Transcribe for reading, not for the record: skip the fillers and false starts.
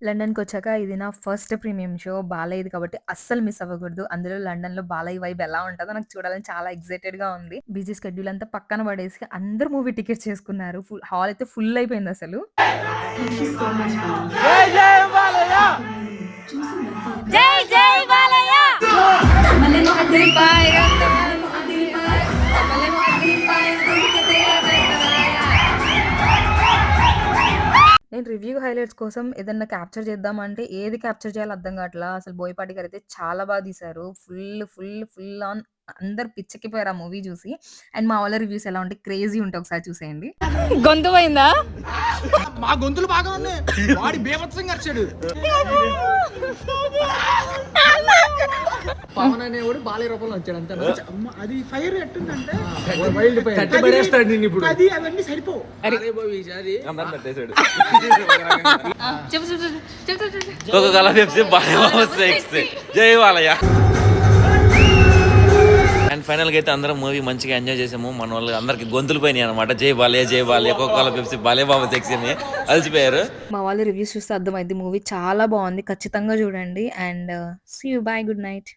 లండన్‌కొచ్చాక ఇది నా first premium show. బాలయ్యది కాబట్టి అస్సలు మిస్ అవ్వకూడదు. అందులో లండన్‌లో బాలయ్య వైబ్ ఎలా ఉంటదో నాకు చూడాలని చాలా ఎక్సైటెడ్‌గా ఉంది. బిజీ షెడ్యూల్ అంతా పక్కన పడేసి అందరూ మూవీ టికెట్స్ చేసుకున్నారు. హాల్ అయితే ఫుల్ అయిపోయిందసలు. Thank you so much Balayya. జై జై బాలయ్య. జై జై బాలయ్య. మల్లెమో అదిరిపాయ నేను రివ్యూ హైలైట్స్ కోసం ఏదన్నా క్యాప్చర్ చేద్దామంటే ఏది క్యాప్చర్ చేయాలో అర్థం కావట్లా. అసలు బోయపాటి గారైతే చాలా బాగా తీశారు. ఫుల్ ఆన్ అందరూ పిచ్చెక్కిపోయారు ఆ మూవీ చూసి. అండ్ మా వాళ్ళ రివ్యూస్ ఎలా ఉంటాయి క్రేజీ ఉంటాయి ఒకసారి చూసేయండి. గొంతు పోయిందా? మా గొంతులు బాగా ఉన్నాయి. వాడి బేభత్సంగా అరిచాడు. పవన్ అనేవాడు బాలయ్య రూపంలో వచ్చాడు అంతే. అది ఫైర్ ఎట్టుందంటే వైల్డ్ ఫైర్ కట్టి పడేస్తాడు నిన్ను ఇప్పుడు. అది అవన్నీ సరిపోవు. చెప్పు చెప్పు చెప్పు చెప్పు. కోకోకోల పెప్సీ బాలయ్య సెక్సీ జై బాలయ్య. అండ్ ఫైనల్గా అయితే అందరం మూవీ మంచిగా ఎంజాయ్ చేసాము. మన వాళ్ళు అందరికి గొంతులు పోయినాయి అనమాట. జై బాలయ్య జై Balayya Coca Cola Pepsi Balayya Babu sexy అని అలసిపోయారు. మా వాళ్ళ రివ్యూస్ చూస్తే అర్థమైంది మూవీ చాలా బాగుంది. ఖచ్చితంగా చూడండి. And see you. Bye. Good night.